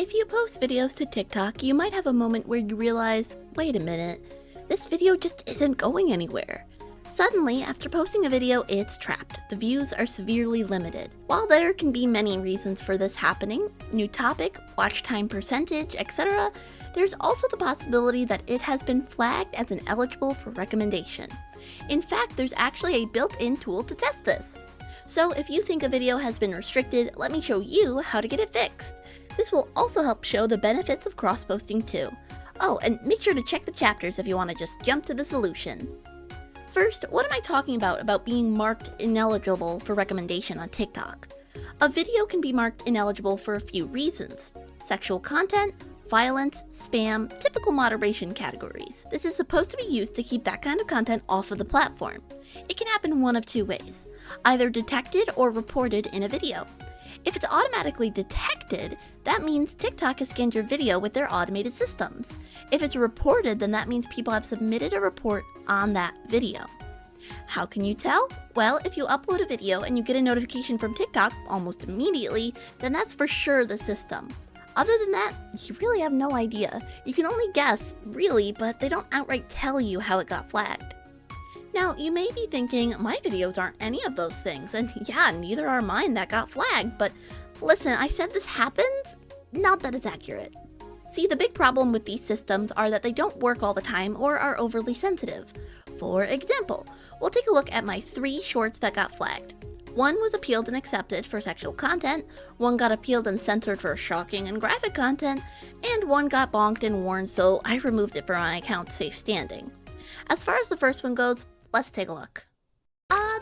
If you post videos to TikTok, you might have a moment where you realize, wait a minute, this video just isn't going anywhere. Suddenly, after posting a video, it's trapped. The views are severely limited. While there can be many reasons for this happening, new topic, watch time percentage, etc., there's also the possibility that it has been flagged as ineligible for recommendation. In fact, there's actually a built-in tool to test this. So if you think a video has been restricted, let me show you how to get it fixed. This will also help show the benefits of cross-posting too. Oh, and make sure to check the chapters if you want to just jump to the solution. First, what am I talking about being marked ineligible for recommendation on TikTok? A video can be marked ineligible for a few reasons: sexual content, violence, spam, typical moderation categories. This is supposed to be used to keep that kind of content off of the platform. It can happen one of two ways: either detected or reported in a video. If it's automatically detected, that means TikTok has scanned your video with their automated systems. If it's reported, then that means people have submitted a report on that video. How can you tell? Well, if you upload a video and you get a notification from TikTok almost immediately, then that's for sure the system. Other than that, you really have no idea. You can only guess, really, but they don't outright tell you how it got flagged. Now, you may be thinking, my videos aren't any of those things, and yeah, neither are mine that got flagged, but listen, I said this happens? Not that it's accurate. See, the big problem with these systems are that they don't work all the time or are overly sensitive. For example, we'll take a look at my 3 shorts that got flagged. One was appealed and accepted for sexual content, one got appealed and censored for shocking and graphic content, and one got bonked and warned, so I removed it from my account safe standing. As far as the first one goes, let's take a look.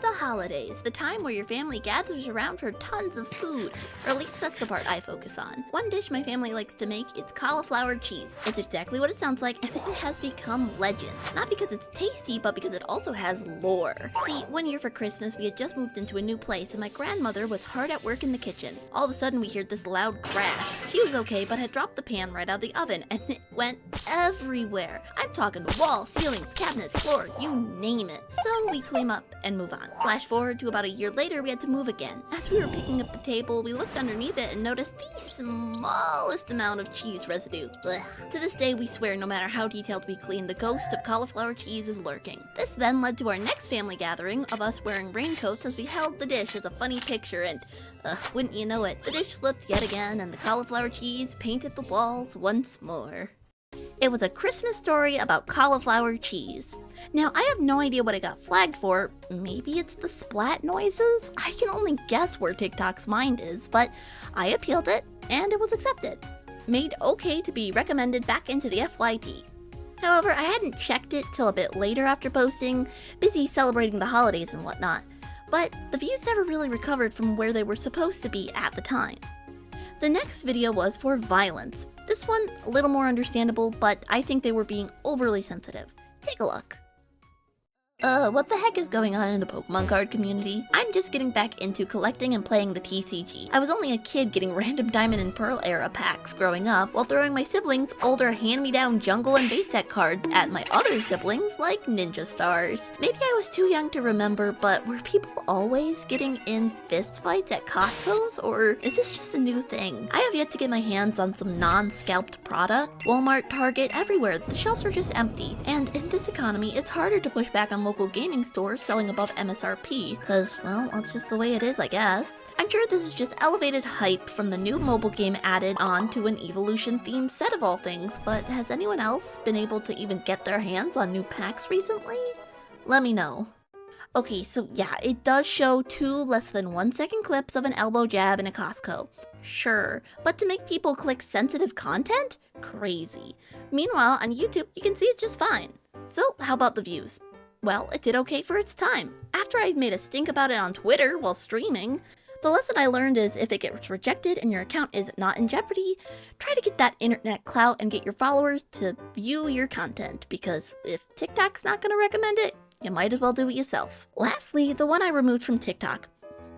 The holidays, the time where your family gathers around for tons of food, or at least that's the part I focus on. One dish my family likes to make is cauliflower cheese. It's exactly what it sounds like, and it has become legend. Not because it's tasty, but because it also has lore. See, one year for Christmas, we had just moved into a new place, and my grandmother was hard at work in the kitchen. All of a sudden, we heard this loud crash. She was okay, but had dropped the pan right out of the oven, and it went everywhere. I'm talking the wall, ceilings, cabinets, floor, you name it. So we clean up and move on. Flash forward to about a year later, we had to move again. As we were picking up the table, we looked underneath it and noticed the smallest amount of cheese residue. Blech. To this day, we swear no matter how detailed we clean, the ghost of cauliflower cheese is lurking. This then led to our next family gathering of us wearing raincoats as we held the dish as a funny picture, and wouldn't you know it, the dish slipped yet again and the cauliflower cheese painted the walls once more. It was a Christmas story about cauliflower cheese. Now, I have no idea what it got flagged for. Maybe it's the splat noises? I can only guess where TikTok's mind is, but I appealed it, and it was accepted. Made okay to be recommended back into the FYP. However, I hadn't checked it till a bit later after posting, busy celebrating the holidays and whatnot, but the views never really recovered from where they were supposed to be at the time. The next video was for violence. This one, a little more understandable, but I think they were being overly sensitive. Take a look. What the heck is going on in the Pokemon card community? I'm just getting back into collecting and playing the TCG. I was only a kid getting random Diamond and Pearl era packs growing up, while throwing my siblings older hand-me-down jungle and base set cards at my other siblings like Ninja Stars. Maybe I was too young to remember, but were people always getting in fist fights at Costco's, or is this just a new thing? I have yet to get my hands on some non-scalped product. Walmart, Target, everywhere, the shelves are just empty, and in this economy, it's harder to push back on local gaming stores selling above MSRP, cause, well, that's just the way it is, I guess. I'm sure this is just elevated hype from the new mobile game added on to an evolution-themed set of all things, but has anyone else been able to even get their hands on new packs recently? Let me know. Okay, so yeah, it does show 2 less than 1 second clips of an elbow jab in a Costco. Sure, but to make people click sensitive content? Crazy. Meanwhile, on YouTube, you can see it just fine. So, how about the views? Well, it did okay for its time. After I made a stink about it on Twitter while streaming, the lesson I learned is if it gets rejected and your account is not in jeopardy, try to get that internet clout and get your followers to view your content, because if TikTok's not going to recommend it, you might as well do it yourself. Lastly, the one I removed from TikTok.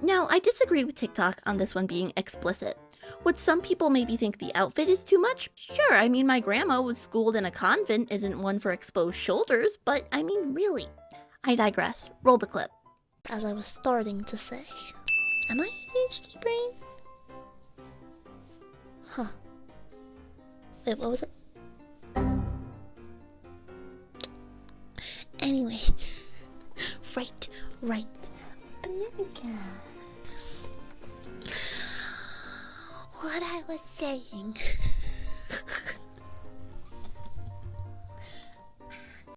Now, I disagree with TikTok on this one being explicit. Would some people maybe think the outfit is too much? Sure, I mean, my grandma was schooled in a convent isn't one for exposed shoulders, but I mean, really. I digress. Roll the clip. As I was starting to say, am I ADHD brain? Huh. Wait, what was it? Anyway. Right. America. What I was saying.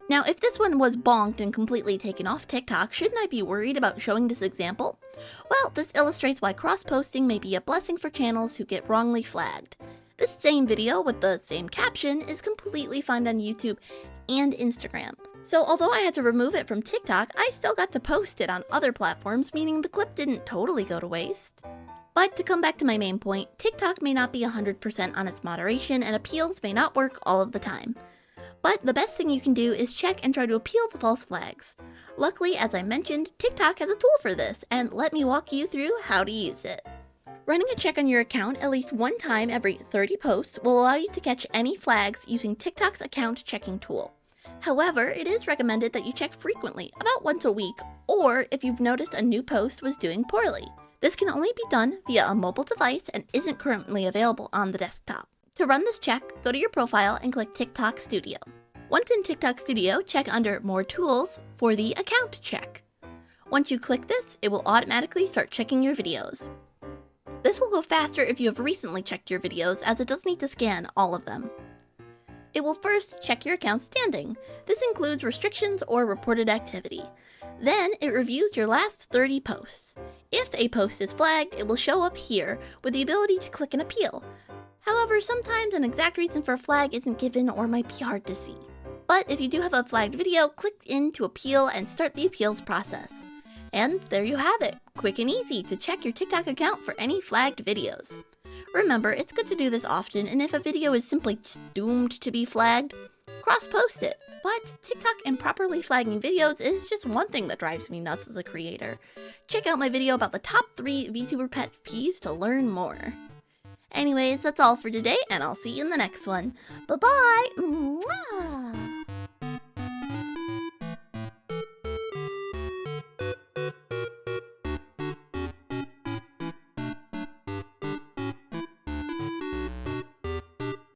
Now, if this one was bonked and completely taken off TikTok, shouldn't I be worried about showing this example? Well, this illustrates why cross-posting may be a blessing for channels who get wrongly flagged. This same video with the same caption is completely fine on YouTube and Instagram. So although I had to remove it from TikTok, I still got to post it on other platforms, meaning the clip didn't totally go to waste. But to come back to my main point, TikTok may not be 100% on its moderation and appeals may not work all of the time. But the best thing you can do is check and try to appeal the false flags. Luckily, as I mentioned, TikTok has a tool for this, and let me walk you through how to use it. Running a check on your account at least one time every 30 posts will allow you to catch any flags using TikTok's account checking tool. However, it is recommended that you check frequently, about once a week, or if you've noticed a new post was doing poorly. This can only be done via a mobile device and isn't currently available on the desktop. To run this check, go to your profile and click TikTok Studio. Once in TikTok Studio, check under More Tools for the Account Check. Once you click this, it will automatically start checking your videos. This will go faster if you have recently checked your videos, as it does need to scan all of them. It will first check your account standing. This includes restrictions or reported activity. Then it reviews your last 30 posts. If a post is flagged, it will show up here with the ability to click an appeal. However, sometimes an exact reason for a flag isn't given or might be hard to see. But if you do have a flagged video, click in to appeal and start the appeals process. And there you have it, quick and easy to check your TikTok account for any flagged videos. Remember, it's good to do this often, and if a video is simply doomed to be flagged, cross-post it. But TikTok improperly flagging videos is just one thing that drives me nuts as a creator. Check out my video about the top 3 VTuber pet peeves to learn more. Anyways, that's all for today, and I'll see you in the next one. Bye-bye! Mwah!